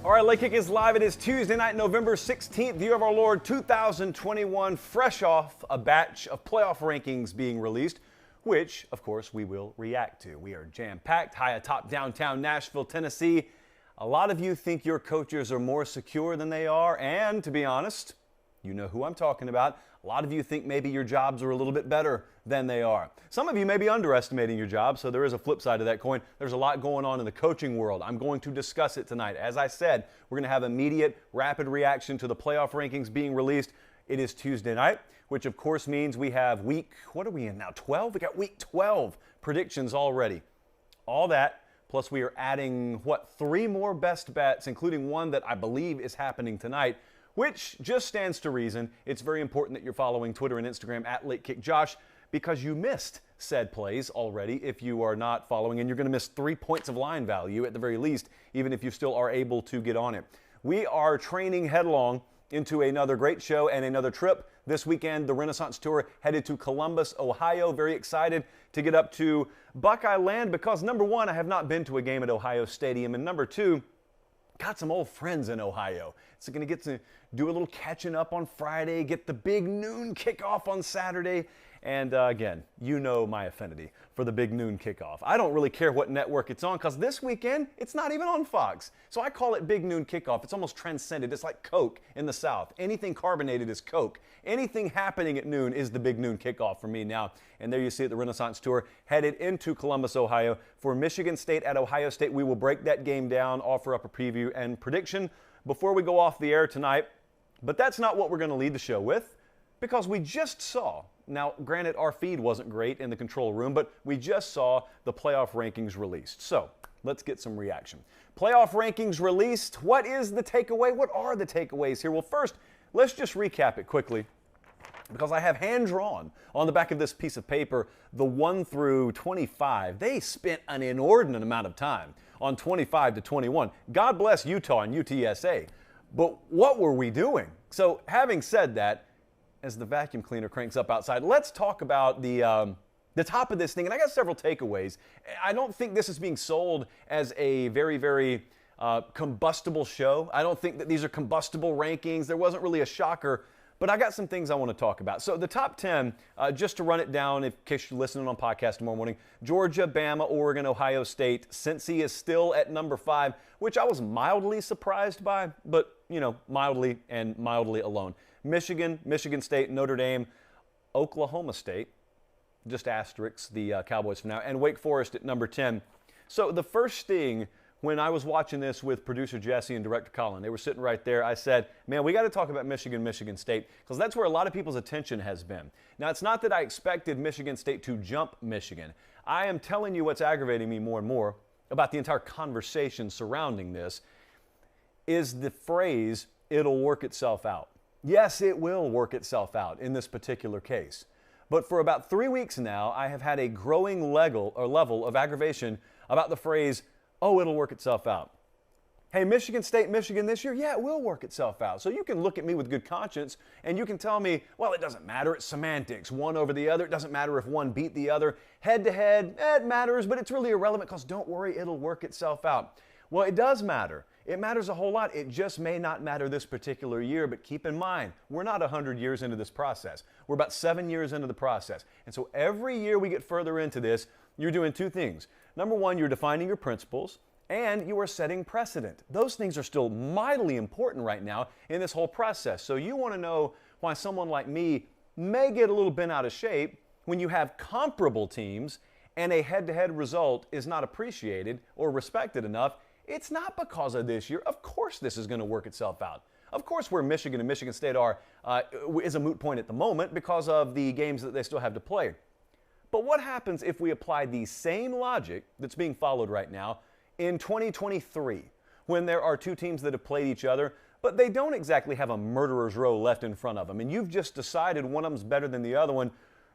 All right, Late Kick is live. It is Tuesday night, November 16th, year of our Lord 2021, fresh off a batch of playoff rankings being released, which, of course, we will react to. We are jam-packed, high atop downtown Nashville, Tennessee. A lot of you think your coaches are more secure than they are, and to be honest, you know who I'm talking about. A lot of you think maybe your jobs are a little bit better than they are. Some of you may be underestimating your job, so there is a flip side to that coin. There's a lot going on in the coaching world. I'm going to discuss it tonight. As I said, we're going to have immediate, rapid reaction to the playoff rankings being released. It is Tuesday night, which of course means we have what are we in now, 12? We got week 12 predictions already. All that, plus we are adding, 3 more best bets, including one that I believe is happening tonight, which just stands to reason. It's very important that you're following Twitter and Instagram at LateKickJosh because you missed said plays already if you are not following, and you're going to miss 3 points of line value at the very least, even if you still are able to get on it. We are training headlong into another great show and another trip. This weekend, the Renaissance Tour headed to Columbus, Ohio. Very excited to get up to Buckeye Land because, number one, I have not been to a game at Ohio Stadium, and number two, got some old friends in Ohio. So going to get to do a little catching up on Friday, get the big noon kickoff on Saturday. And again, you know my affinity for the big noon kickoff. I don't really care what network it's on because this weekend, it's not even on Fox. So I call it big noon kickoff. It's almost transcended. It's like Coke in the South. Anything carbonated is Coke. Anything happening at noon is the big noon kickoff for me now. And there you see it, the Renaissance Tour headed into Columbus, Ohio for Michigan State at Ohio State. We will break that game down, offer up a preview and prediction before we go off the air tonight. But that's not what we're going to lead the show with because we just saw, now granted our feed wasn't great in the control room, but we just saw the playoff rankings released. So let's get some reaction. Playoff rankings released. What is the takeaway? What are the takeaways here? Well, first, let's just recap it quickly because I have hand-drawn on the back of this piece of paper the 1 through 25. They spent an inordinate amount of time on 25 to 21. God bless Utah and UTSA. But what were we doing? So having said that, as the vacuum cleaner cranks up outside, let's talk about the top of this thing. And I got several takeaways. I don't think this is being sold as a very, very combustible show. I don't think that these are combustible rankings. There wasn't really a shocker. But I got some things I want to talk about. So the top 10, just to run it down in case you're listening on podcast tomorrow morning, Georgia, Bama, Oregon, Ohio State. Cincy is still at number 5, which I was mildly surprised by, but, you know, mildly and mildly alone. Michigan, Michigan State, Notre Dame, Oklahoma State, just asterisks the Cowboys for now, and Wake Forest at number 10. So the first thing when I was watching this with producer Jesse and director Colin, they were sitting right there, I said, man, we got to talk about Michigan, Michigan State, because that's where a lot of people's attention has been. Now, it's not that I expected Michigan State to jump Michigan. I am telling you what's aggravating me more and more about the entire conversation surrounding this is the phrase, it'll work itself out. Yes, it will work itself out in this particular case. But for about 3 weeks now, I have had a growing level of aggravation about the phrase, oh, it'll work itself out. Hey, Michigan State, Michigan this year, yeah, it will work itself out. So you can look at me with good conscience and you can tell me, well, it doesn't matter. It's semantics, one over the other. It doesn't matter if one beat the other. Head to head, it matters, but it's really irrelevant because don't worry, it'll work itself out. Well, it does matter. It matters a whole lot. It just may not matter this particular year, but keep in mind, we're not 100 years into this process. We're about 7 years into the process. And so every year we get further into this, you're doing 2 things. Number one, you're defining your principles, and you are setting precedent. Those things are still mightily important right now in this whole process. So you want to know why someone like me may get a little bent out of shape when you have comparable teams and a head-to-head result is not appreciated or respected enough. It's not because of this year. Of course this is going to work itself out. Of course where Michigan and Michigan State are is a moot point at the moment because of the games that they still have to play. But what happens if we apply the same logic that's being followed right now in 2023 when there are 2 teams that have played each other, but they don't exactly have a murderer's row left in front of them, and you've just decided one of them's better than the other one,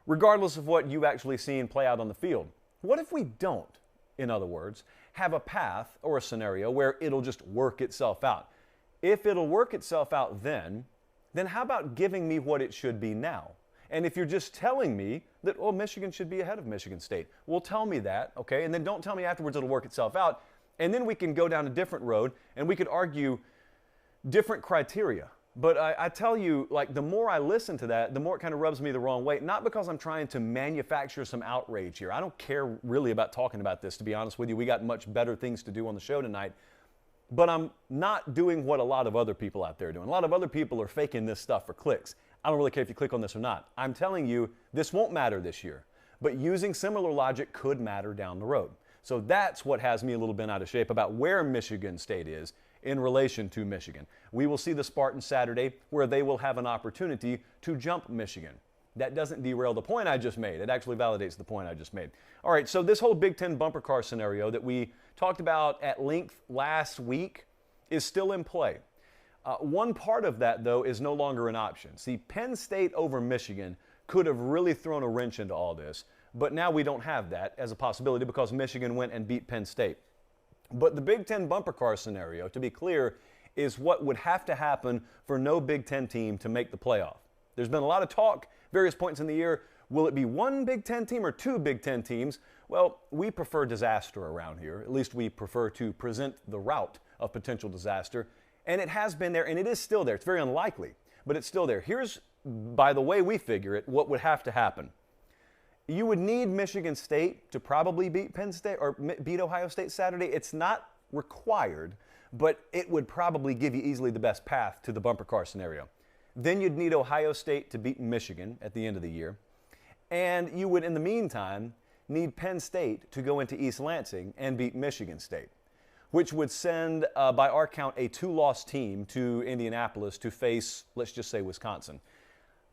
regardless of what you've actually seen play out on the field? What if we don't, in other words, have a path or a scenario where it'll just work itself out? If it'll work itself out then how about giving me what it should be now? And if you're just telling me that, oh, Michigan should be ahead of Michigan State, well, tell me that, okay? And then don't tell me afterwards it'll work itself out. And then we can go down a different road and we could argue different criteria. But I tell you, like, the more I listen to that, the more it kind of rubs me the wrong way. Not because I'm trying to manufacture some outrage here. I don't care really about talking about this, to be honest with you. We got much better things to do on the show tonight. But I'm not doing what a lot of other people out there are doing. A lot of other people are faking this stuff for clicks. I don't really care if you click on this or not. I'm telling you, this won't matter this year. But using similar logic could matter down the road. So that's what has me a little bit out of shape about where Michigan State is in relation to Michigan. We will see the Spartans Saturday, where they will have an opportunity to jump Michigan. That doesn't derail the point I just made. It actually validates the point I just made. All right, so this whole Big Ten bumper car scenario that we talked about at length last week is still in play. One part of that, though, is no longer an option. See, Penn State over Michigan could have really thrown a wrench into all this, but now we don't have that as a possibility because Michigan went and beat Penn State. But the Big Ten bumper car scenario, to be clear, is what would have to happen for no Big Ten team to make the playoff. There's been a lot of talk, various points in the year. Will it be one Big Ten team or two Big Ten teams? Well, we prefer disaster around here. At least we prefer to present the route of potential disaster. And it has been there, and it is still there. It's very unlikely, but it's still there. Here's, by the way we figure it, what would have to happen. You would need Michigan State to probably beat Penn State or beat Ohio State Saturday. It's not required, but it would probably give you easily the best path to the bumper car scenario. Then you'd need Ohio State to beat Michigan at the end of the year. And you would, in the meantime, need Penn State to go into East Lansing and beat Michigan State, which would send, by our count, a two-loss team to Indianapolis to face, let's just say, Wisconsin.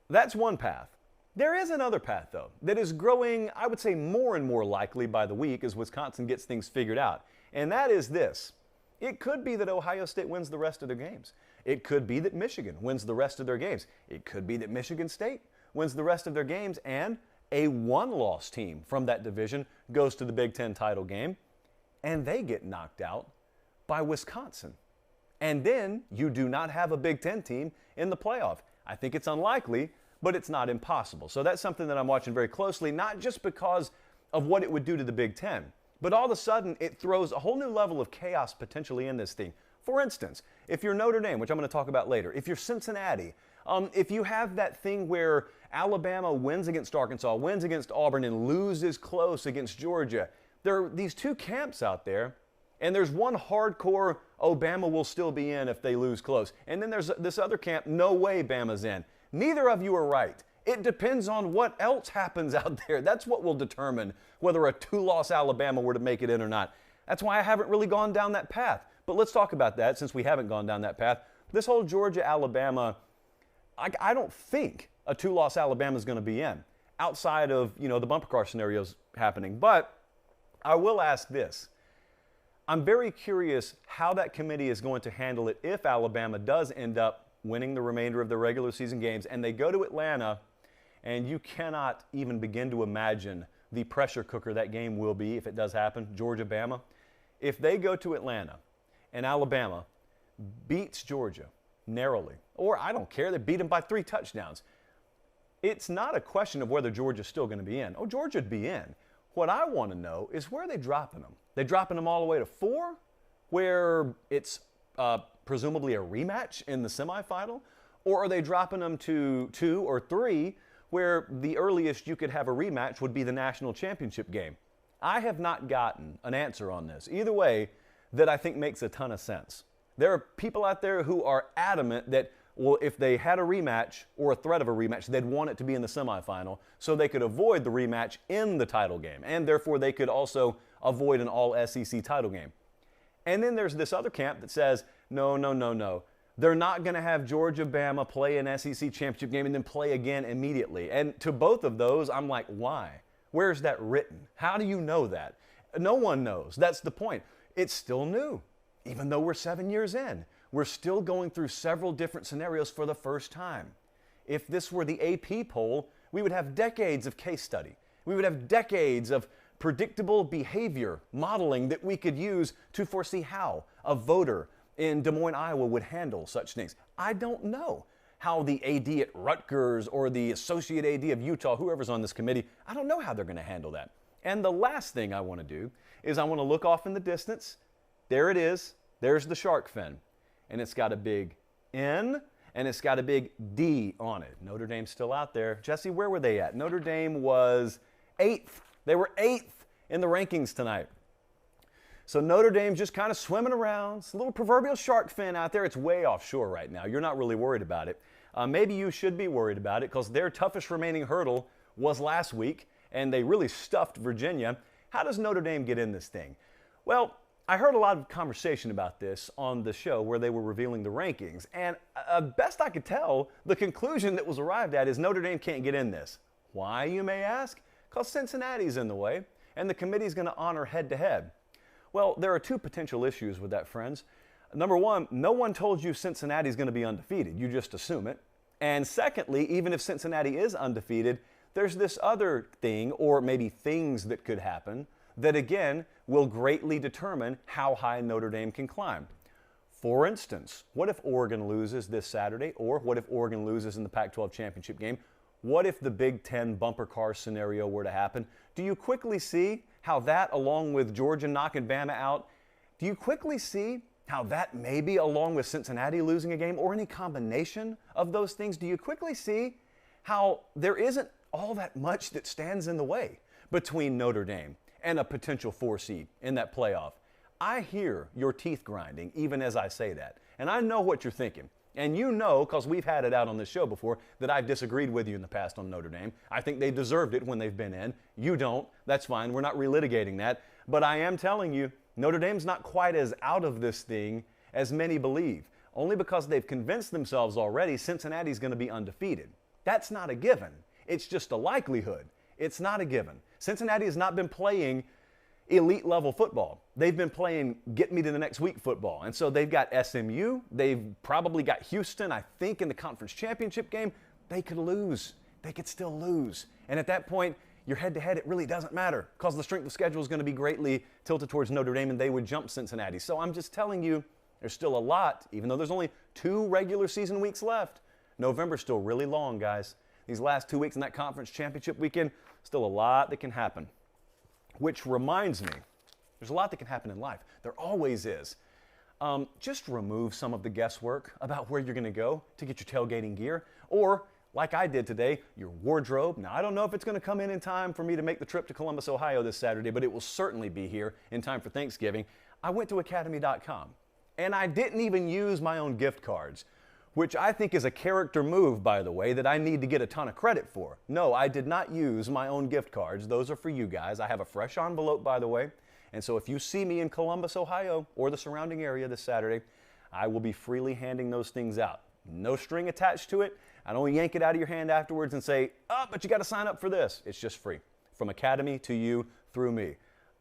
That's one path. There is another path, though, that is growing, I would say, more and more likely by the week as Wisconsin gets things figured out. And that is this. It could be that Ohio State wins the rest of their games. It could be that Michigan wins the rest of their games. It could be that Michigan State wins the rest of their games, and a one-loss team from that division goes to the Big Ten title game, and they get knocked out by Wisconsin. And then you do not have a Big Ten team in the playoff. I think it's unlikely, but it's not impossible. So that's something that I'm watching very closely, not just because of what it would do to the Big Ten, but all of a sudden it throws a whole new level of chaos potentially in this thing. For instance, if you're Notre Dame, which I'm going to talk about later, if you're Cincinnati, if you have that thing where Alabama wins against Arkansas, wins against Auburn, and loses close against Georgia, there are these two camps out there, and there's one hardcore, oh, Bama will still be in if they lose close. And then there's this other camp, no way Bama's in. Neither of you are right. It depends on what else happens out there. That's what will determine whether a two-loss Alabama were to make it in or not. That's why I haven't really gone down that path. But let's talk about that since we haven't gone down that path. This whole Georgia-Alabama, I don't think a two-loss Alabama is going to be in outside of, the bumper car scenarios happening. But I will ask this. I'm very curious how that committee is going to handle it if Alabama does end up winning the remainder of their regular season games and they go to Atlanta, and you cannot even begin to imagine the pressure cooker that game will be if it does happen, Georgia-Bama. If they go to Atlanta and Alabama beats Georgia narrowly, or I don't care, they beat them by 3 touchdowns, it's not a question of whether Georgia's still going to be in. Oh, Georgia'd be in. What I want to know is where are they dropping them? They dropping them all the way to 4, where it's presumably a rematch in the semifinal? Or are they dropping them to 2 or 3, where the earliest you could have a rematch would be the national championship game? I have not gotten an answer on this. Either way, that I think makes a ton of sense. There are people out there who are adamant that, well, if they had a rematch or a threat of a rematch, they'd want it to be in the semifinal so they could avoid the rematch in the title game, and therefore they could also avoid an all-SEC title game. And then there's this other camp that says, no. They're not going to have Georgia-Bama play an SEC championship game and then play again immediately. And to both of those, I'm like, why? Where's that written? How do you know that? No one knows. That's the point. It's still new. Even though we're 7 years in, we're still going through several different scenarios for the first time. If this were the AP poll, we would have decades of case study. We would have decades of predictable behavior modeling that we could use to foresee how a voter in Des Moines, Iowa would handle such things. I don't know how the AD at Rutgers or the associate AD of Utah, whoever's on this committee, I don't know how they're going to handle that. And the last thing I want to do is I want to look off in the distance there it is. There's the shark fin. And it's got a big N and it's got a big D on it. Notre Dame's still out there. Jesse, where were they at? Notre Dame was 8th. They were 8th in the rankings tonight. So Notre Dame's just kind of swimming around. It's a little proverbial shark fin out there. It's way offshore right now. You're not really worried about it. Maybe you should be worried about it because their toughest remaining hurdle was last week, and they really stuffed Virginia. How does Notre Dame get in this thing? Well, I heard a lot of conversation about this on the show where they were revealing the rankings, and best I could tell, the conclusion that was arrived at is Notre Dame can't get in this. Why, you may ask? Because Cincinnati's in the way, and the committee's going to honor head-to-head. Well, there are two potential issues with that, friends. Number one, no one told you Cincinnati's going to be undefeated. You just assume it. And secondly, even if Cincinnati is undefeated, there's this other thing, or maybe things that could happen, that again will greatly determine how high Notre Dame can climb. For instance, what if Oregon loses this Saturday, or what if Oregon loses in the Pac-12 championship game? What if the Big Ten bumper car scenario were to happen? Do you quickly see how that, along with Georgia knocking Bama out, do you quickly see how that maybe, along with Cincinnati losing a game, or any combination of those things, do you quickly see how there isn't all that much that stands in the way between Notre Dame and a potential 4 seed in that playoff? I hear your teeth grinding even as I say that. And I know what you're thinking. And you know, because we've had it out on this show before, that I've disagreed with you in the past on Notre Dame. I think they deserved it when they've been in. You don't. That's fine. We're not relitigating that. But I am telling you, Notre Dame's not quite as out of this thing as many believe. Only because they've convinced themselves already Cincinnati's going to be undefeated. That's not a given. It's just a likelihood. It's not a given. Cincinnati has not been playing elite level football. They've been playing get me to the next week football. And so they've got SMU. They've probably got Houston, I think, in the conference championship game. They could lose. They could still lose. And at that point, your head-to-head, it really doesn't matter because the strength of schedule is going to be greatly tilted towards Notre Dame and they would jump Cincinnati. So I'm just telling you, there's still a lot, even though there's only 2 regular season weeks left. November's still really long, guys. These last 2 weeks in that conference championship weekend, still a lot that can happen. Which reminds me, there's a lot that can happen in life. There always is. Just remove some of the guesswork about where you're going to go to get your tailgating gear. Or, like I did today, your wardrobe. Now, I don't know if it's going to come in time for me to make the trip to Columbus, Ohio this Saturday, but it will certainly be here in time for Thanksgiving. I went to academy.com, and I didn't even use my own gift cards, which I think is a character move, by the way, that I need to get a ton of credit for. No, I did not use my own gift cards. Those are for you guys. I have a fresh envelope, by the way. And so if you see me in Columbus, Ohio, or the surrounding area this Saturday, I will be freely handing those things out. No string attached to it. I don't yank it out of your hand afterwards and say, oh, but you got to sign up for this. It's just free. From Academy to you through me.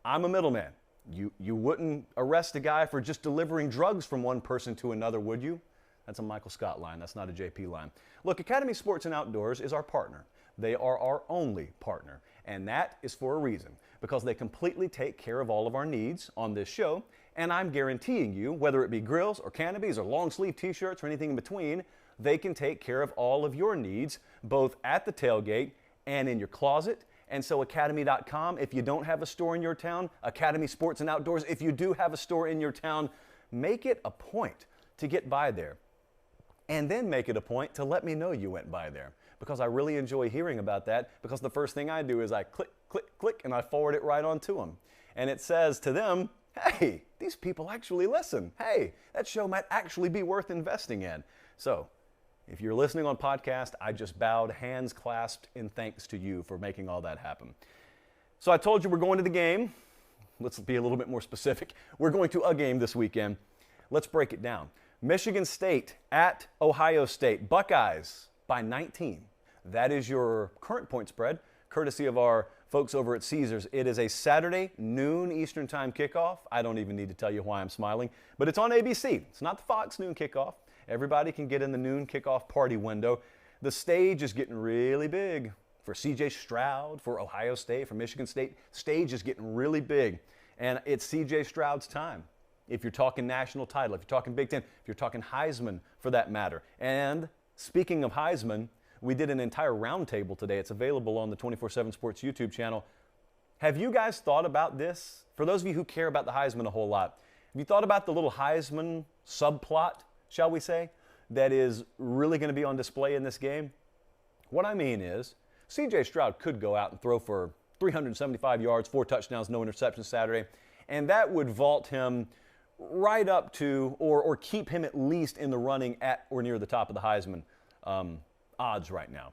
I'm a middleman. You wouldn't arrest a guy for just delivering drugs from one person to another, would you? That's a Michael Scott line. That's not a JP line. Look, Academy Sports and Outdoors is our partner. They are our only partner. And that is for a reason, because they completely take care of all of our needs on this show. And I'm guaranteeing you, whether it be grills or canopies or long sleeve t-shirts or anything in between, they can take care of all of your needs, both at the tailgate and in your closet. And so academy.com, if you don't have a store in your town, Academy Sports and Outdoors, if you do have a store in your town, make it a point to get by there. And then make it a point to let me know you went by there, because I really enjoy hearing about that, because the first thing I do is I click, click, click, and I forward it right on to them. And it says to them, hey, these people actually listen. Hey, that show might actually be worth investing in. So if you're listening on podcast, I just bowed, hands clasped in thanks to you for making all that happen. So I told you we're going to the game. Let's be a little bit more specific. We're going to a game this weekend. Let's break it down. Michigan State at Ohio State. Buckeyes by 19. That is your current point spread, courtesy of our folks over at Caesars. It is a Saturday, noon Eastern Time kickoff. I don't even need to tell you why I'm smiling, but it's on ABC. It's not the Fox noon kickoff. Everybody can get in the noon kickoff party window. The stage is getting really big for C.J. Stroud, for Ohio State, for Michigan State. Stage is getting really big, and it's C.J. Stroud's time. If you're talking national title, if you're talking Big Ten, if you're talking Heisman for that matter. And speaking of Heisman, we did an entire roundtable today. It's available on the 24/7 Sports YouTube channel. Have you guys thought about this? For those of you who care about the Heisman a whole lot, Have you thought about the little Heisman subplot, shall we say, that is really going to be on display in this game? What I mean is, C.J. Stroud could go out and throw for 375 yards, 4 touchdowns, no interceptions Saturday, and that would vault him right up to or keep him at least in the running at or near the top of the Heisman odds right now.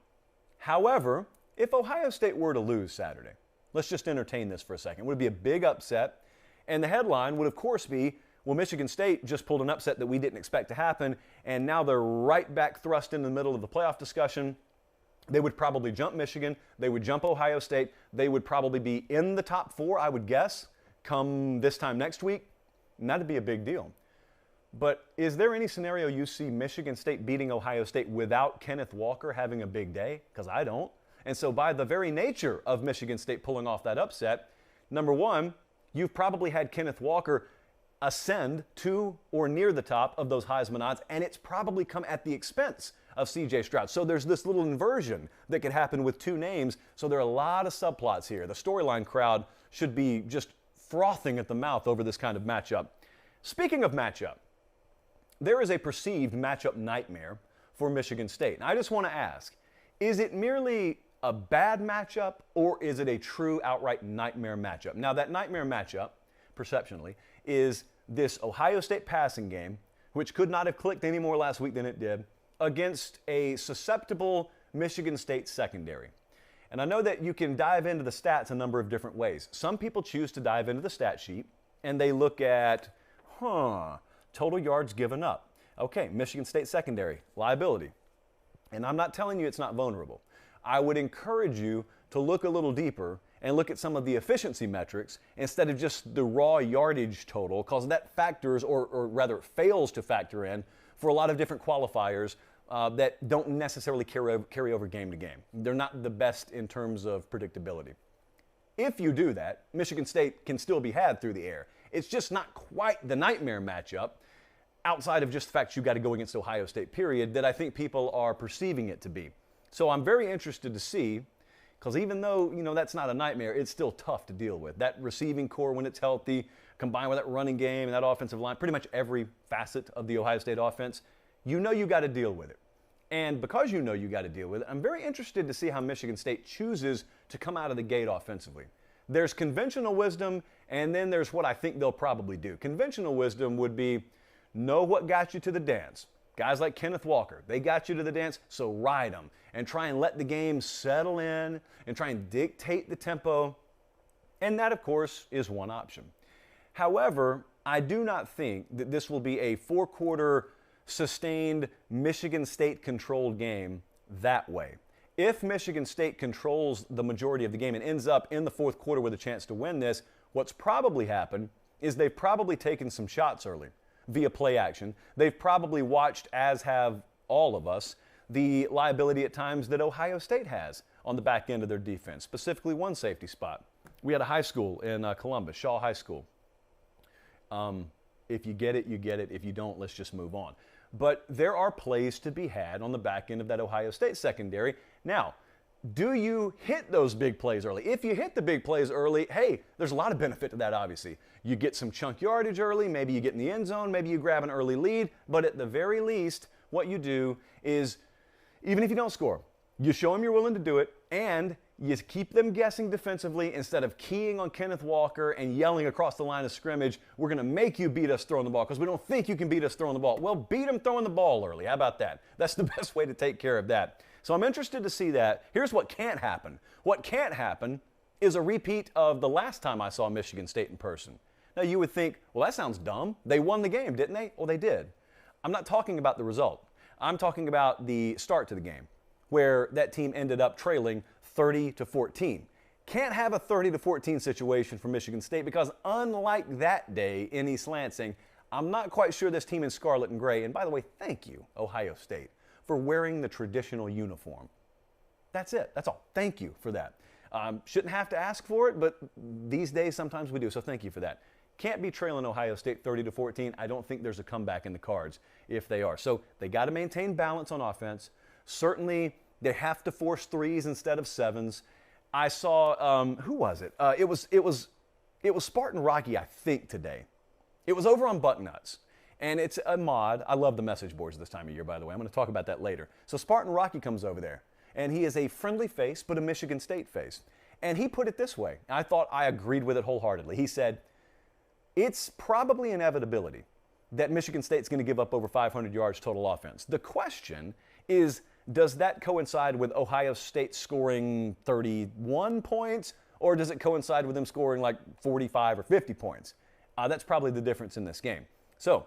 However, if Ohio State were to lose Saturday, let's just entertain this for a second. It would be a big upset, and the headline would, of course, be, well, Michigan State just pulled an upset that we didn't expect to happen, and now they're right back thrust in the middle of the playoff discussion. They would probably jump Michigan. They would jump Ohio State. They would probably be in the top 4, I would guess, come this time next week. And that'd be a big deal. But is there any scenario you see Michigan State beating Ohio State without Kenneth Walker having a big day? Because I don't. And so by the very nature of Michigan State pulling off that upset, number one, you've probably had Kenneth Walker ascend to or near the top of those Heisman odds, and it's probably come at the expense of C.J. Stroud. So there's this little inversion that could happen with 2 names. So there are a lot of subplots here. The storyline crowd should be just frothing at the mouth over this kind of matchup. Speaking of matchup, there is a perceived matchup nightmare for Michigan State. And I just want to ask, is it merely a bad matchup, or is it a true outright nightmare matchup? Now, that nightmare matchup, perceptionally, is this Ohio State passing game, which could not have clicked any more last week than it did, against a susceptible Michigan State secondary. And I know that you can dive into the stats a number of different ways. Some people choose to dive into the stat sheet, and they look at, total yards given up. Okay, Michigan State secondary, liability. And I'm not telling you it's not vulnerable. I would encourage you to look a little deeper and look at some of the efficiency metrics instead of just the raw yardage total, because that factors, or rather fails to factor in, for a lot of different qualifiers that don't necessarily carry over game to game. They're not the best in terms of predictability. If you do that, Michigan State can still be had through the air. It's just not quite the nightmare matchup, outside of just the fact you've got to go against Ohio State, period, that I think people are perceiving it to be. So I'm very interested to see, because even though, that's not a nightmare, it's still tough to deal with. That receiving core, when it's healthy, combined with that running game and that offensive line, pretty much every facet of the Ohio State offense, you got to deal with it. And because you got to deal with it, I'm very interested to see how Michigan State chooses to come out of the gate offensively. There's conventional wisdom, and then there's what I think they'll probably do. Conventional wisdom would be, know what got you to the dance. Guys like Kenneth Walker, they got you to the dance, so ride them and try and let the game settle in and try and dictate the tempo. And that, of course, is one option. However, I do not think that this will be a 4-quarter sustained Michigan State-controlled game that way. If Michigan State controls the majority of the game and ends up in the 4th quarter with a chance to win this, what's probably happened is they've probably taken some shots early via play action. They've probably watched, as have all of us, the liability at times that Ohio State has on the back end of their defense, specifically one safety spot. We had a high school in Columbus, Shaw High School. If you get it, you get it. If you don't, let's just move on. But there are plays to be had on the back end of that Ohio State secondary. Now, do you hit those big plays early? If you hit the big plays early, hey, there's a lot of benefit to that, obviously. You get some chunk yardage early, maybe you get in the end zone, maybe you grab an early lead, but at the very least, what you do is, even if you don't score, you show them you're willing to do it, and you keep them guessing defensively instead of keying on Kenneth Walker and yelling across the line of scrimmage, we're going to make you beat us throwing the ball because we don't think you can beat us throwing the ball. Well, beat them throwing the ball early. How about that? That's the best way to take care of that. So I'm interested to see that. Here's what can't happen. What can't happen is a repeat of the last time I saw Michigan State in person. Now, you would think, well, that sounds dumb. They won the game, didn't they? Well, they did. I'm not talking about the result. I'm talking about the start to the game, where that team ended up trailing 30-14. Can't have a 30-14 situation for Michigan State because unlike that day in East Lansing, I'm not quite sure this team in scarlet and gray, and by the way, thank you, Ohio State, for wearing the traditional uniform. That's it. That's all. Thank you for that. Shouldn't have to ask for it, but these days sometimes we do, so thank you for that. Can't be trailing Ohio State 30-14. I don't think there's a comeback in the cards if they are. So they got to maintain balance on offense. Certainly, they have to force threes instead of sevens. I saw, who was it? It was Spartan Rocky, I think, today. It was over on Bucknuts. And it's a mod. I love the message boards this time of year, by the way. I'm going to talk about that later. So Spartan Rocky comes over there, and he is a friendly face, but a Michigan State face. And he put it this way. I thought I agreed with it wholeheartedly. He said, it's probably inevitability that Michigan State's going to give up over 500 yards total offense. The question is, does that coincide with Ohio State scoring 31 points, or does it coincide with them scoring like 45 or 50 points? That's probably the difference in this game. So,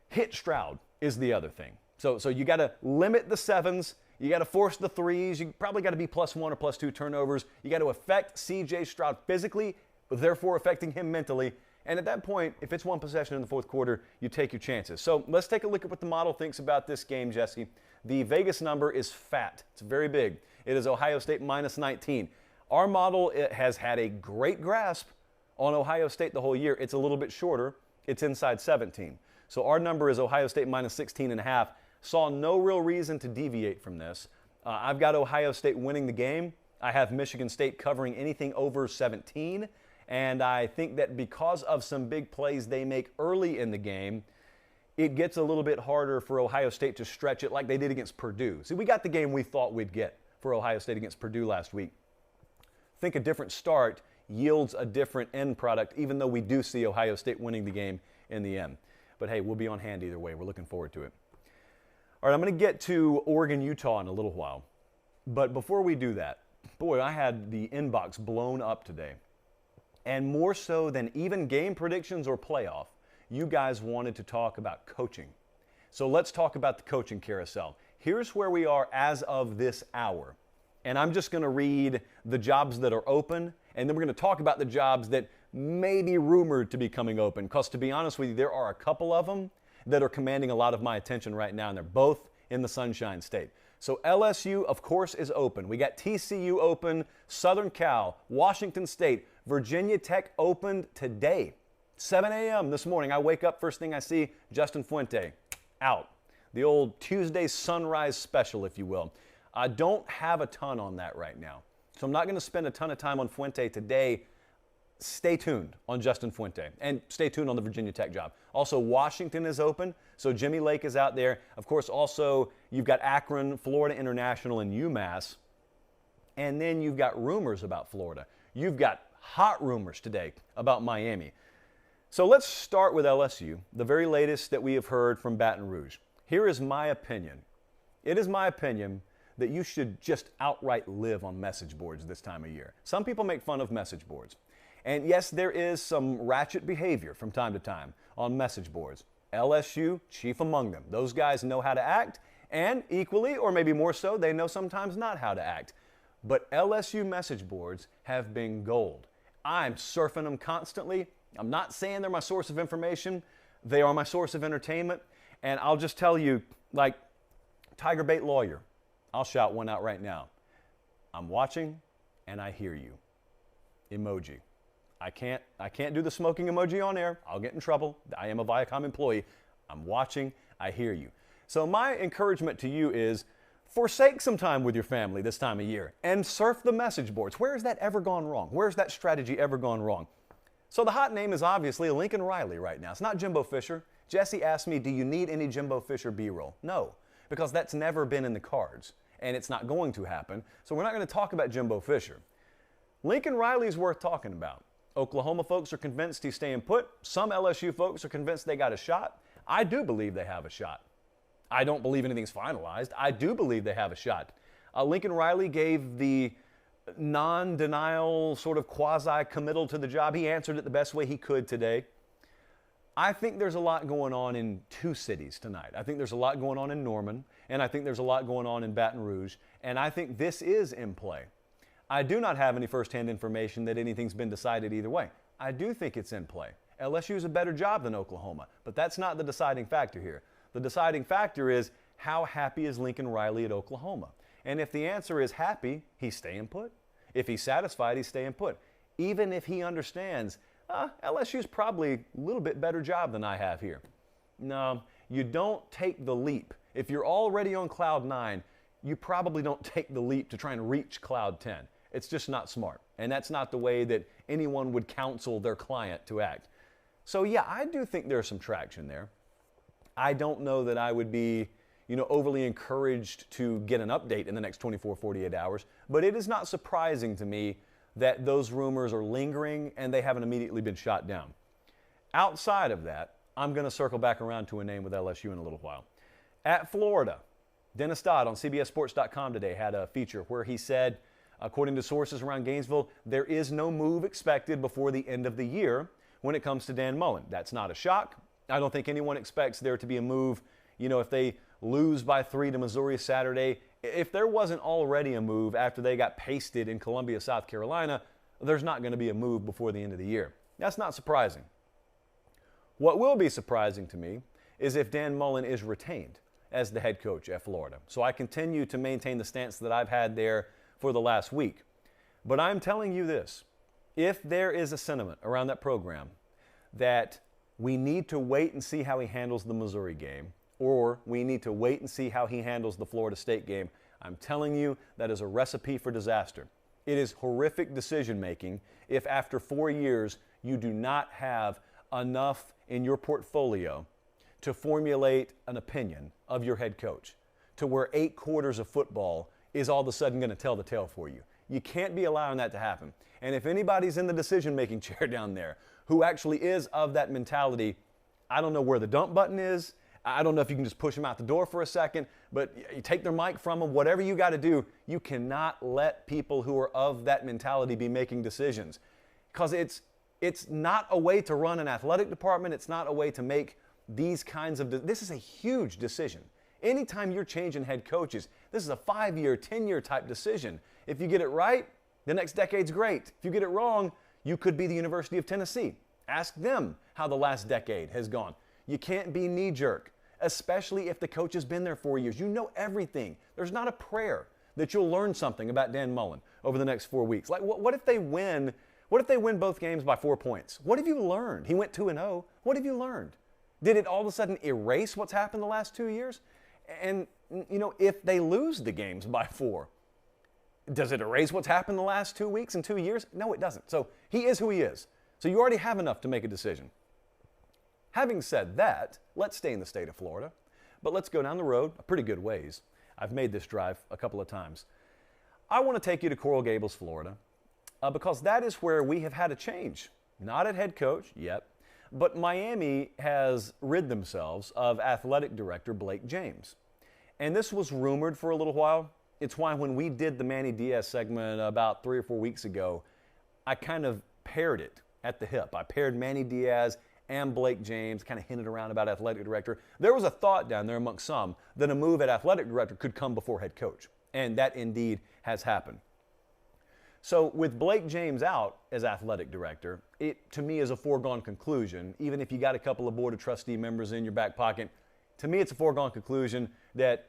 hit Stroud is the other thing. So you got to limit the sevens. You got to force the threes. You probably got to be +1 or +2 turnovers. You got to affect C.J. Stroud physically, therefore affecting him mentally. And at that point, if it's one possession in the fourth quarter, you take your chances. So let's take a look at what the model thinks about this game, Jesse. The Vegas number is fat. It's very big. It is Ohio State -19. Our model has had a great grasp on Ohio State the whole year. It's a little bit shorter. It's inside 17. So our number is Ohio State -16.5. Saw no real reason to deviate from this. I've got Ohio State winning the game. I have Michigan State covering anything over 17. And I think that because of some big plays they make early in the game, it gets a little bit harder for Ohio State to stretch it like they did against Purdue. See, we got the game we thought we'd get for Ohio State against Purdue last week. I think a different start yields a different end product, even though we do see Ohio State winning the game in the end. But hey, we'll be on hand either way. We're looking forward to it. All right, I'm going to get to Oregon, Utah in a little while. But before we do that, boy, I had the inbox blown up today. And more so than even game predictions or playoff, you guys wanted to talk about coaching. So let's talk about the coaching carousel. Here's where we are as of this hour. And I'm just going to read the jobs that are open, and then we're going to talk about the jobs that may be rumored to be coming open. Because to be honest with you, there are a couple of them that are commanding a lot of my attention right now, and they're both in the Sunshine State. So LSU, of course, is open. We got TCU open, Southern Cal, Washington State, Virginia Tech opened today. 7 a.m. this morning. I wake up, first thing I see, Justin Fuente out. The old Tuesday sunrise special, if you will. I don't have a ton on that right now. So I'm not going to spend a ton of time on Fuente today. Stay tuned on Justin Fuente and stay tuned on the Virginia Tech job. Also, Washington is open, so Jimmy Lake is out there. Of course, also, you've got Akron, Florida International, and UMass. And then you've got rumors about Florida. You've got hot rumors today about Miami. So let's start with LSU, the very latest that we have heard from Baton Rouge. Here is my opinion. It is my opinion that you should just outright live on message boards this time of year. Some people make fun of message boards. And yes, there is some ratchet behavior from time to time on message boards. LSU, chief among them. Those guys know how to act, and equally, or maybe more so, they know sometimes not how to act. But LSU message boards have been gold. I'm surfing them constantly. I'm not saying they're my source of information. They are my source of entertainment. And I'll just tell you, like Tiger Bait Lawyer, I'll shout one out right now. I'm watching and I hear you. Emoji. I can't do the smoking emoji on air. I'll get in trouble. I am a Viacom employee. I'm watching. I hear you. So my encouragement to you is forsake some time with your family this time of year and surf the message boards. Where has that ever gone wrong? Where's that strategy ever gone wrong? So the hot name is obviously Lincoln Riley right now. It's not Jimbo Fisher. Jesse asked me, do you need any Jimbo Fisher B-roll? No, because that's never been in the cards, and it's not going to happen. So we're not going to talk about Jimbo Fisher. Lincoln Riley is worth talking about. Oklahoma folks are convinced he's staying put. Some LSU folks are convinced they got a shot. I do believe they have a shot. I don't believe anything's finalized. I do believe they have a shot. Lincoln Riley gave the non-denial, sort of quasi-committal to the job. He answered it the best way he could today. I think there's a lot going on in two cities tonight. I think there's a lot going on in Norman, and I think there's a lot going on in Baton Rouge, and I think this is in play. I do not have any firsthand information that anything's been decided either way. I do think it's in play. LSU is a better job than Oklahoma, but that's not the deciding factor here. The deciding factor is how happy is Lincoln Riley at Oklahoma? And if the answer is happy, he's staying put. If he's satisfied, he's staying put. Even if he understands, LSU's probably a little bit better job than I have here. No, you don't take the leap. If you're already on cloud 9, you probably don't take the leap to try and reach cloud 10. It's just not smart. And that's not the way that anyone would counsel their client to act. So yeah, I do think there's some traction there. I don't know that I would be, overly encouraged to get an update in the next 24, 48 hours, but it is not surprising to me that those rumors are lingering and they haven't immediately been shot down. Outside of that, I'm going to circle back around to a name with LSU in a little while. At Florida, Dennis Dodd on CBSSports.com today had a feature where he said, according to sources around Gainesville, there is no move expected before the end of the year when it comes to Dan Mullen. That's not a shock. I don't think anyone expects there to be a move, if they lose by 3 to Missouri Saturday. If there wasn't already a move after they got pasted in Columbia, South Carolina, there's not going to be a move before the end of the year. That's not surprising. What will be surprising to me is if Dan Mullen is retained as the head coach at Florida. So I continue to maintain the stance that I've had there for the last week. But I'm telling you this, if there is a sentiment around that program that we need to wait and see how he handles the Missouri game, or we need to wait and see how he handles the Florida State game, I'm telling you that is a recipe for disaster. It is horrific decision making if after 4 years you do not have enough in your portfolio to formulate an opinion of your head coach, to where 8 quarters of football is all of a sudden going to tell the tale for you. You can't be allowing that to happen. And if anybody's in the decision-making chair down there who actually is of that mentality, I don't know where the dump button is. I don't know if you can just push them out the door for a second, but you take their mic from them, whatever you got to do, you cannot let people who are of that mentality be making decisions. Because it's not a way to run an athletic department. It's not a way to make these kinds of, this is a huge decision. Anytime you're changing head coaches, this is a 5-year, 10-year type decision. If you get it right, the next decade's great. If you get it wrong, you could be the University of Tennessee. Ask them how the last decade has gone. You can't be knee-jerk, especially if the coach has been there 4 years. You know everything. There's not a prayer that you'll learn something about Dan Mullen over the next 4 weeks. Like, what if they win? What if they win both games by 4 points? What have you learned? He went 2-0. What have you learned? Did it all of a sudden erase what's happened the last 2 years? And, if they lose the games by 4, does it erase what's happened the last 2 weeks and 2 years? No, it doesn't. So he is who he is. So you already have enough to make a decision. Having said that, let's stay in the state of Florida, but let's go down the road a pretty good ways. I've made this drive a couple of times. I want to take you to Coral Gables, Florida, because that is where we have had a change. Not at head coach yet, but Miami has rid themselves of athletic director Blake James. And this was rumored for a little while. It's why when we did the Manny Diaz segment about 3 or 4 weeks ago, I kind of paired it at the hip. I paired Manny Diaz and Blake James, kind of hinted around about athletic director. There was a thought down there amongst some that a move at athletic director could come before head coach. And that indeed has happened. So with Blake James out as athletic director, it to me is a foregone conclusion. Even if you got a couple of board of trustee members in your back pocket, to me it's a foregone conclusion that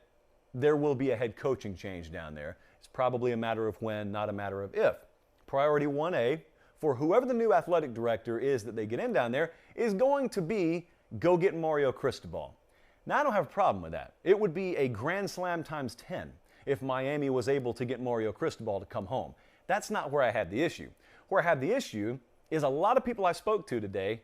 there will be a head coaching change down there. It's probably a matter of when, not a matter of if. Priority 1A for whoever the new athletic director is that they get in down there is going to be go get Mario Cristobal. Now, I don't have a problem with that. It would be a grand slam times 10 if Miami was able to get Mario Cristobal to come home. That's not where I had the issue. Where I had the issue is a lot of people I spoke to today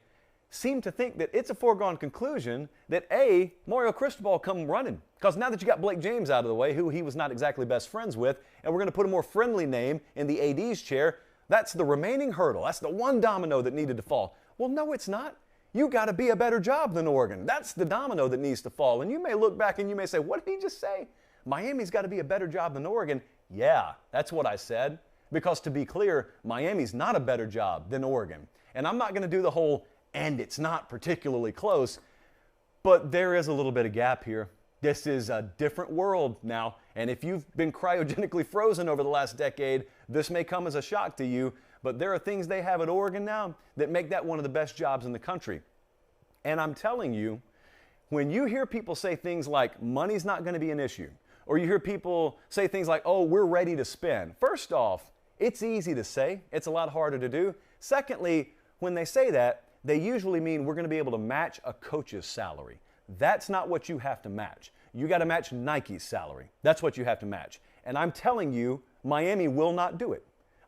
seem to think that it's a foregone conclusion that A, Mario Cristobal come running. Because now that you got Blake James out of the way, who he was not exactly best friends with, and we're going to put a more friendly name in the AD's chair, that's the remaining hurdle. That's the one domino that needed to fall. Well, no, it's not. You got to be a better job than Oregon. That's the domino that needs to fall. And you may look back and you may say, what did he just say? Miami's got to be a better job than Oregon. Yeah, that's what I said. Because to be clear, Miami's not a better job than Oregon. And I'm not going to do the whole, and it's not particularly close, but there is a little bit of gap here. This is a different world now. And if you've been cryogenically frozen over the last decade, this may come as a shock to you, but there are things they have at Oregon now that make that one of the best jobs in the country. And I'm telling you, when you hear people say things like money's not going to be an issue, or you hear people say things like, oh, we're ready to spend. First off, it's easy to say. It's a lot harder to do. Secondly, when they say that, they usually mean we're going to be able to match a coach's salary. That's not what you have to match. You got to match Nike's salary. That's what you have to match. And I'm telling you, Miami will not do it.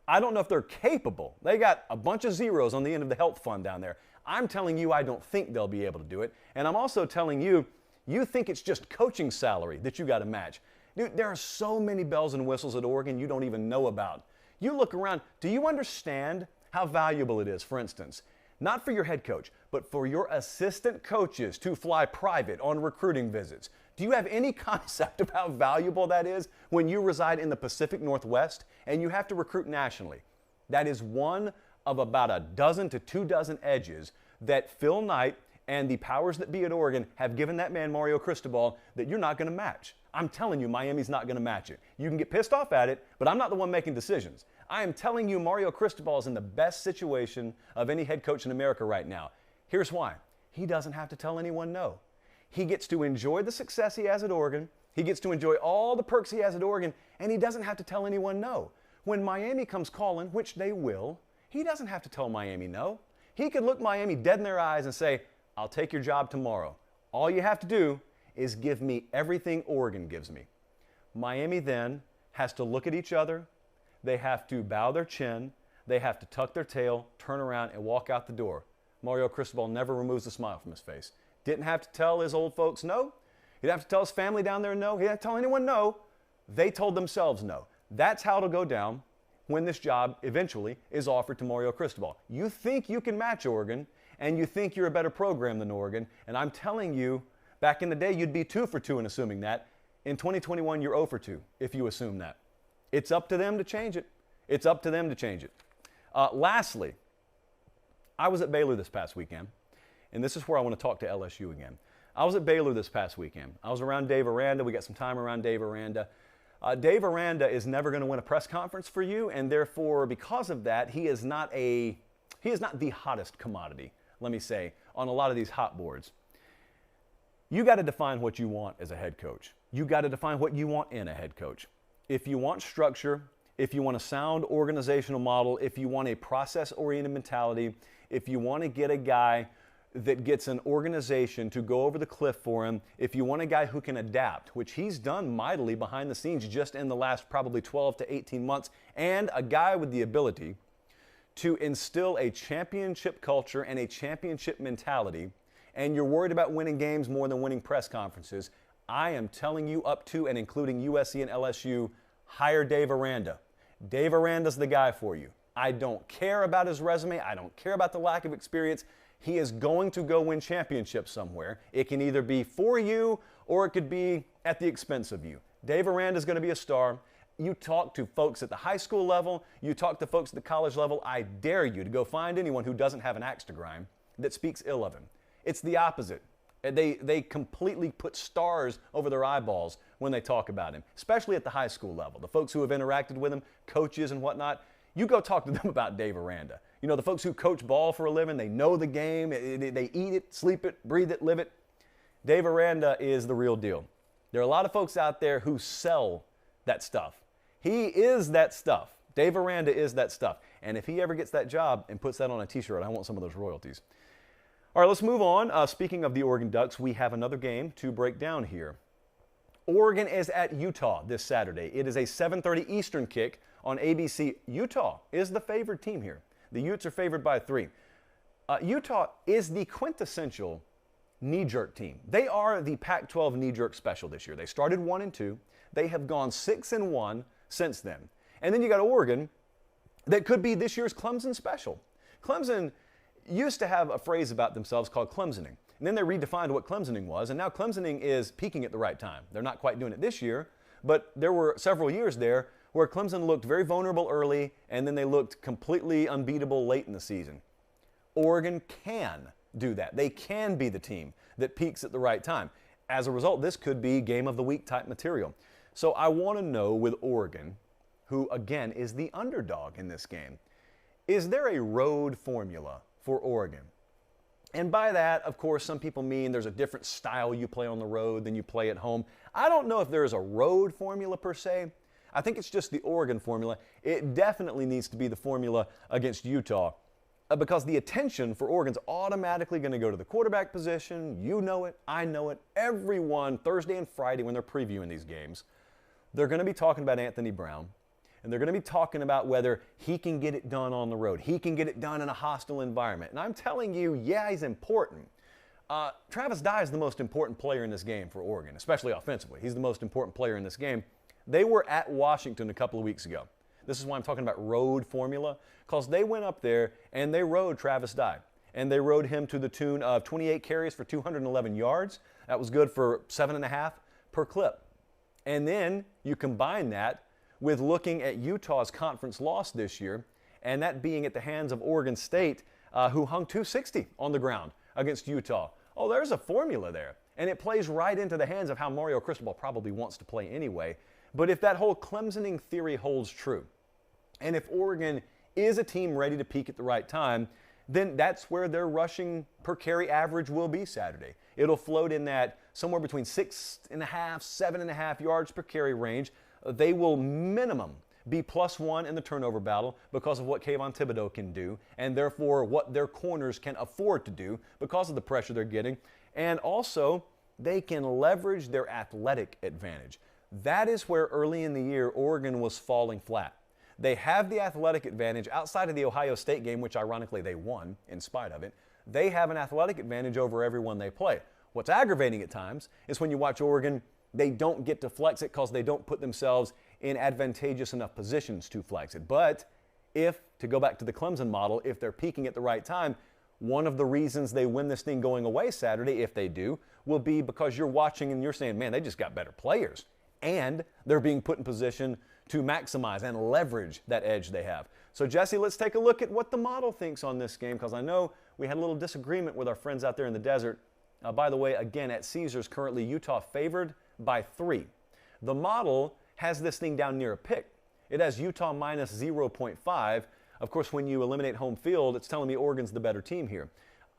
I don't know if they're capable. They got a bunch of zeros on the end of the health fund down there. I'm telling you I don't think they'll be able to do it. And I'm also telling you, you think it's just coaching salary that you got to match. Dude, there are so many bells and whistles at Oregon you don't even know about. You look around, do you understand how valuable it is, for instance, not for your head coach, but for your assistant coaches to fly private on recruiting visits? Do you have any concept of how valuable that is when you reside in the Pacific Northwest and you have to recruit nationally? That is one of about a dozen to 2 dozen edges that Phil Knight and the powers that be at Oregon have given that man Mario Cristobal that you're not going to match. I'm telling you, Miami's not going to match it. You can get pissed off at it, but I'm not the one making decisions. I am telling you, Mario Cristobal is in the best situation of any head coach in America right now. Here's why. He doesn't have to tell anyone no. He gets to enjoy the success he has at Oregon. He gets to enjoy all the perks he has at Oregon, and he doesn't have to tell anyone no. When Miami comes calling, which they will, he doesn't have to tell Miami no. He could look Miami dead in their eyes and say, I'll take your job tomorrow. All you have to do is give me everything Oregon gives me. Miami then has to look at each other. They have to bow their chin. They have to tuck their tail, turn around, and walk out the door. Mario Cristobal never removes a smile from his face. Didn't have to tell his old folks no. He didn't have to tell his family down there no. He didn't have to tell anyone no. They told themselves no. That's how it'll go down when this job eventually is offered to Mario Cristobal. You think you can match Oregon, and you think you're a better program than Oregon, and I'm telling you, back in the day, you'd be 2 for 2 in assuming that. In 2021, you're 0 for 2 if you assume that. It's up to them to change it. It's up to them to change it. Lastly, I was at Baylor this past weekend, and this is where I want to talk to LSU again. I was at Baylor this past weekend. I was around Dave Aranda. We got some time around Dave Aranda. Dave Aranda is never going to win a press conference for you, and therefore, because of that, he is not the hottest commodity, let me say, on a lot of these hot boards. You got to define what you want as a head coach. You got to define what you want in a head coach. If you want structure, if you want a sound organizational model, if you want a process-oriented mentality, if you want to get a guy that gets an organization to go over the cliff for him, if you want a guy who can adapt, which he's done mightily behind the scenes just in the last probably 12 to 18 months, and a guy with the ability to instill a championship culture and a championship mentality, and you're worried about winning games more than winning press conferences, I am telling you, up to and including USC and LSU, hire Dave Aranda. Dave Aranda's the guy for you. I don't care about his resume. I don't care about the lack of experience. He is going to go win championships somewhere. It can either be for you or it could be at the expense of you. Dave Aranda is going to be a star. You talk to folks at the high school level, you talk to folks at the college level, I dare you to go find anyone who doesn't have an axe to grind that speaks ill of him. It's the opposite. They completely put stars over their eyeballs when they talk about him, especially at the high school level. The folks who have interacted with him, coaches and whatnot, you go talk to them about Dave Aranda. You know, the folks who coach ball for a living, they know the game, they eat it, sleep it, breathe it, live it. Dave Aranda is the real deal. There are a lot of folks out there who sell that stuff. He is that stuff. Dave Aranda is that stuff. And if he ever gets that job and puts that on a t-shirt, I want some of those royalties. All right, let's move on. Speaking of the Oregon Ducks, we have another game to break down here. Oregon is at Utah this Saturday. It is a 7:30 Eastern kick on ABC. Utah is the favored team here. The Utes are favored by 3. Utah is the quintessential knee-jerk team. They are the Pac-12 knee-jerk special this year. They started 1-2. They have gone 6-1 since then. And then you got Oregon that could be this year's Clemson special. Clemson used to have a phrase about themselves called Clemsoning. And then they redefined what Clemsoning was, and now Clemsoning is peaking at the right time. They're not quite doing it this year, but there were several years there where Clemson looked very vulnerable early, and then they looked completely unbeatable late in the season. Oregon can do that. They can be the team that peaks at the right time. As a result, this could be game of the week type material. So I want to know with Oregon, who again is the underdog in this game, is there a road formula for Oregon? And by that, of course, some people mean there's a different style you play on the road than you play at home. I don't know if there is a road formula per se. I think it's just the Oregon formula. It definitely needs to be the formula against Utah because the attention for Oregon's automatically going to go to the quarterback position. You know it. I know it. Everyone, Thursday and Friday when they're previewing these games, they're going to be talking about Anthony Brown. And they're going to be talking about whether he can get it done on the road. He can get it done in a hostile environment. And I'm telling you, yeah, he's important. Travis Dye is the most important player in this game for Oregon, especially offensively. He's the most important player in this game. They were at Washington a couple of weeks ago. This is why I'm talking about road formula, because they went up there and they rode Travis Dye. And they rode him to the tune of 28 carries for 211 yards. That was good for 7.5 per clip. And then you combine that with looking at Utah's conference loss this year, and that being at the hands of Oregon State, who hung 260 on the ground against Utah. Oh, there's a formula there. And it plays right into the hands of how Mario Cristobal probably wants to play anyway. But if that whole Clemsoning theory holds true, and if Oregon is a team ready to peak at the right time, then that's where their rushing per carry average will be Saturday. It'll float in that somewhere between 6.5, 7.5 yards per carry range. They will minimum be +1 in the turnover battle because of what Kayvon Thibodeau can do, and therefore what their corners can afford to do because of the pressure they're getting. And also, they can leverage their athletic advantage. That is where early in the year Oregon was falling flat. They have the athletic advantage outside of the Ohio State game, which ironically they won in spite of it. They have an athletic advantage over everyone they play. What's aggravating at times is when you watch Oregon, they don't get to flex it because they don't put themselves in advantageous enough positions to flex it. But if, to go back to the Clemson model, if they're peaking at the right time, one of the reasons they win this thing going away Saturday, if they do, will be because you're watching and you're saying, man, they just got better players. And they're being put in position to maximize and leverage that edge they have. So, Jesse, let's take a look at what the model thinks on this game, because I know we had a little disagreement with our friends out there in the desert. By the way, again, at Caesars, currently Utah favored by 3. The model has this thing down near a pick. It has Utah minus 0.5. Of course, when you eliminate home field, it's telling me Oregon's the better team here.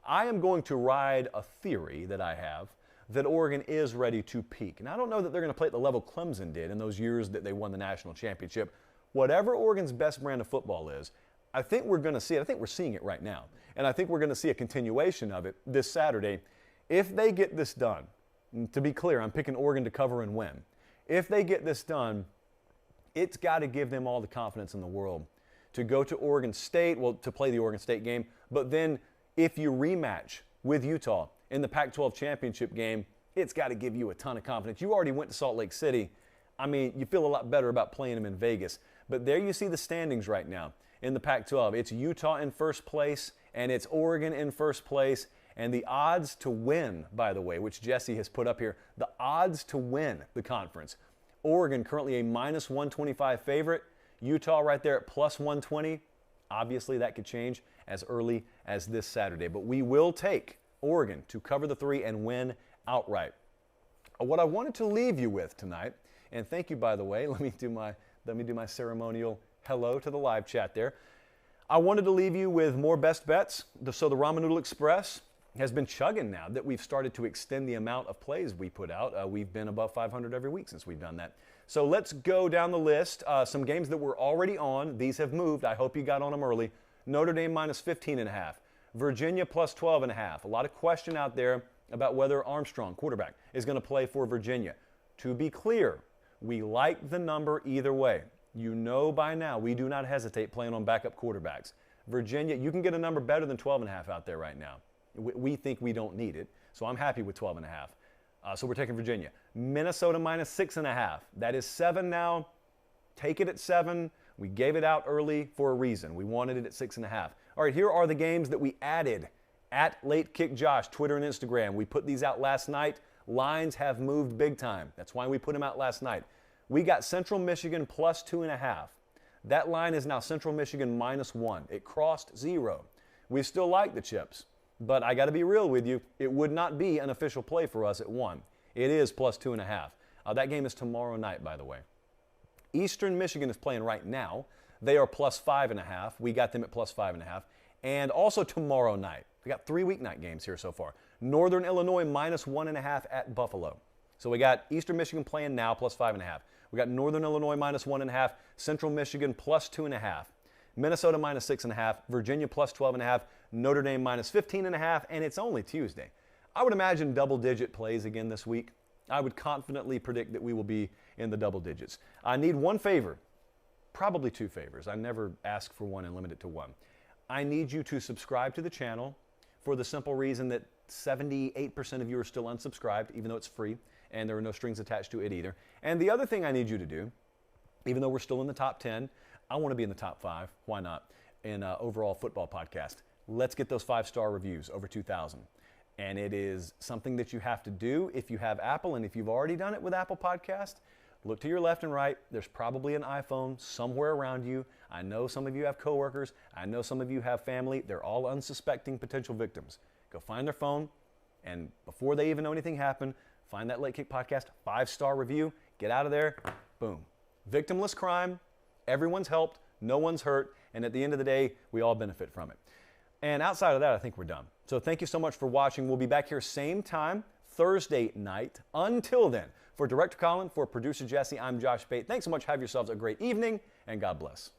I am going to ride a theory that I have that Oregon is ready to peak. And I don't know that they're going to play at the level Clemson did in those years that they won the national championship. Whatever Oregon's best brand of football is, I think we're going to see it. I think we're seeing it right now. And I think we're going to see a continuation of it this Saturday. If they get this done, to be clear, I'm picking Oregon to cover and win. If they get this done, it's got to give them all the confidence in the world to go to Oregon State, well, to play the Oregon State game. But then if you rematch with Utah in the Pac-12 championship game, it's got to give you a ton of confidence. You already went to Salt Lake City. I mean, you feel a lot better about playing them in Vegas. But there you see the standings right now in the Pac-12. It's Utah in first place, and it's Oregon in first place. And the odds to win, by the way, which Jesse has put up here, the odds to win the conference. Oregon currently a minus 125 favorite. Utah right there at plus 120. Obviously, that could change as early as this Saturday. But we will take Oregon to cover the 3 and win outright. What I wanted to leave you with tonight, and thank you, by the way, let me do my ceremonial hello to the live chat there. I wanted to leave you with more best bets. So the Ramen Noodle Express has been chugging now that we've started to extend the amount of plays we put out. We've been above 500 every week since we've done that. So let's go down the list. Some games that were already on. These have moved. I hope you got on them early. Notre Dame minus 15.5. Virginia plus 12.5. A lot of question out there about whether Armstrong, quarterback, is going to play for Virginia. To be clear, we like the number either way. You know by now we do not hesitate playing on backup quarterbacks. Virginia, you can get a number better than 12.5 out there right now. We think we don't need it, so I'm happy with 12.5. So we're taking Virginia. Minnesota minus 6.5. That is 7 now. Take it at 7. We gave it out early for a reason. We wanted it at 6.5. All right, here are the games that we added at Late Kick Josh, Twitter and Instagram. We put these out last night. Lines have moved big time. That's why we put them out last night. We got Central Michigan plus 2.5. That line is now Central Michigan minus 1. It crossed 0. We still like the chips. But I got to be real with you, it would not be an official play for us at 1. It is plus 2.5. That game is tomorrow night, by the way. Eastern Michigan is playing right now. They are plus 5.5. We got them at plus 5.5. And also tomorrow night. We got 3 weeknight games here so far. Northern Illinois minus 1.5 at Buffalo. So we got Eastern Michigan playing now plus 5.5. We got Northern Illinois minus 1.5. Central Michigan plus 2.5. Minnesota minus 6.5, Virginia plus 12.5, Notre Dame minus 15.5, and it's only Tuesday. I would imagine double-digit plays again this week. I would confidently predict that we will be in the double digits. I need one favor. probably 2 favors. I never ask for one and limit it to one. I need you to subscribe to the channel for the simple reason that 78% of you are still unsubscribed, even though it's free, and there are no strings attached to it either. And the other thing I need you to do, even though we're still in the top 10, I want to be in the top 5. Why not? In overall football podcast. Let's get those 5-star reviews, over 2,000. And it is something that you have to do if you have Apple, and if you've already done it with Apple Podcast, look to your left and right. There's probably an iPhone somewhere around you. I know some of you have coworkers. I know some of you have family. They're all unsuspecting potential victims. Go find their phone, and before they even know anything happened, find that Late Kick Podcast, 5-star review, get out of there, boom. Victimless crime, everyone's helped, no one's hurt, and at the end of the day, we all benefit from it. And outside of that, I think we're done. So thank you so much for watching. We'll be back here same time, Thursday night. Until then, for Director Colin, for Producer Jesse, I'm Josh Pate. Thanks so much. Have yourselves a great evening, and God bless.